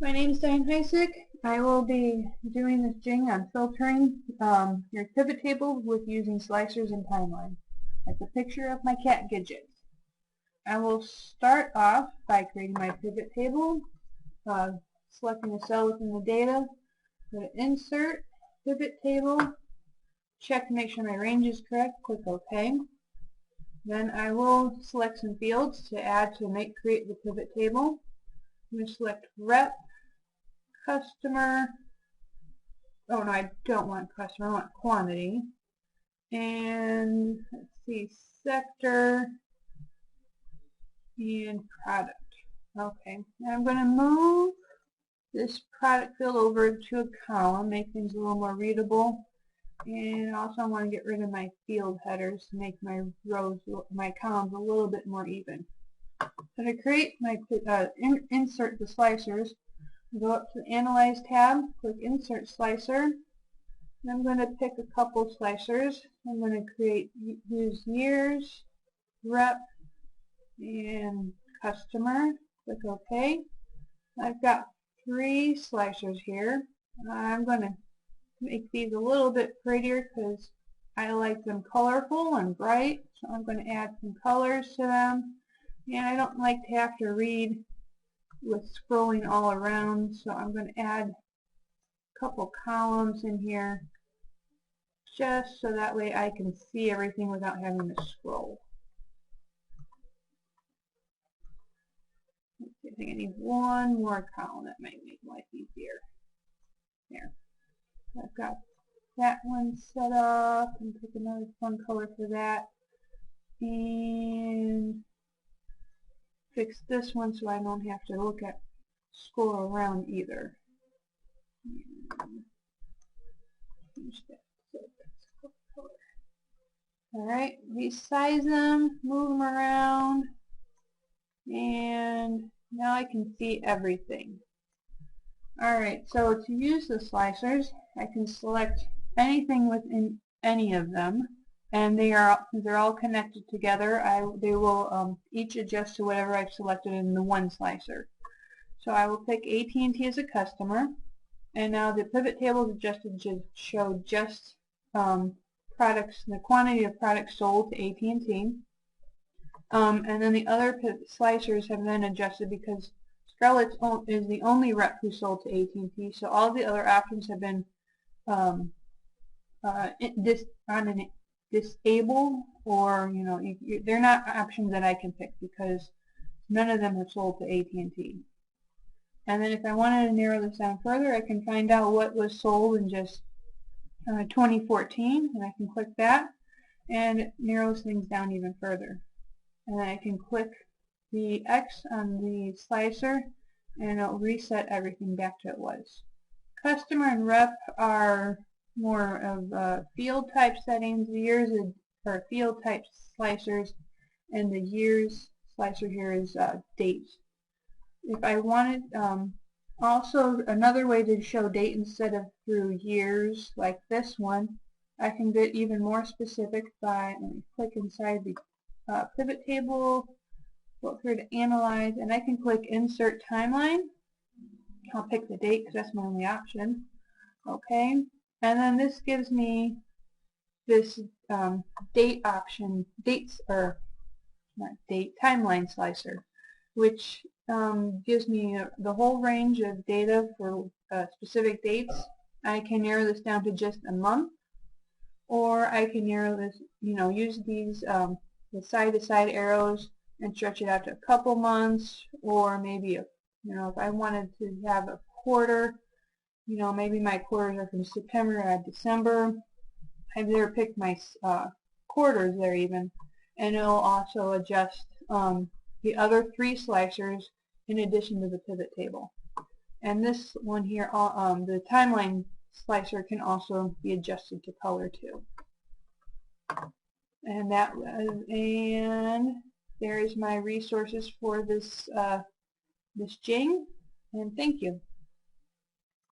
My name is Diana Hisick. I will be doing this jing on filtering your pivot table with using slicers and timeline. That's a picture of my cat Gidget. I will start off by creating my pivot table, selecting a cell within the data, go to Insert, Pivot Table, check to make sure my range is correct, click OK. Then I will select some fields to add to create the pivot table. I'm going to select Rep, Customer, oh no, I don't want customer, I want quantity, and let's see, sector and product. Okay, now I'm going to move this product field over to a column, make things a little more readable, and also I want to get rid of my field headers to make my rows, my columns a little bit more even. So to create my insert the slicers, go up to the Analyze tab, click Insert Slicer, and I'm going to pick a couple slicers. I'm going to use years, rep, and customer. Click OK. I've got 3 slicers here. I'm going to make these a little bit prettier because I like them colorful and bright, so I'm going to add some colors to them. And I don't like to have to read with scrolling all around, so I'm going to add a couple columns in here just so that way I can see everything without having to scroll. Let's see, I think I need one more column. That might make life easier. There. I've got that one set up, and pick another fun color for that. And fix this one so I don't have to scroll around either. Change that so that's color. Alright, resize them, move them around, and now I can see everything. Alright, so to use the slicers, I can select anything within any of them, and they're all connected together. They will each adjust to whatever I've selected in the one slicer. So I will pick AT&T as a customer, and now the pivot table is adjusted to show just products, the quantity of products sold to AT&T. And then the other slicers have been adjusted because Scarlett is the only rep who sold to AT&T, so all the other options have been disabled, or they're not options that I can pick because none of them have sold to AT&T. And then if I wanted to narrow this down further, I can find out what was sold in just 2014, and I can click that, and it narrows things down even further. And then I can click the X on the slicer, and it'll reset everything back to what it was. Customer and rep are more of field type settings. The years are field type slicers, and the years slicer here is date. If I wanted, also another way to show date instead of through years like this one, I can get even more specific by, let me click inside the pivot table, go through to Analyze, and I can click Insert Timeline. I'll pick the date because that's my only option. Okay, and then this gives me this date option, timeline slicer, which gives me the whole range of data for specific dates. I can narrow this down to just a month, or I can narrow this, use these the side-to-side arrows and stretch it out to a couple months, or maybe if I wanted to have a quarter, maybe my quarters are from September to December. I've there picked my quarters there even, and it'll also adjust the other 3 slicers in addition to the pivot table. And this one here, the timeline slicer, can also be adjusted to color too. And there's my resources for this this jing, and thank you.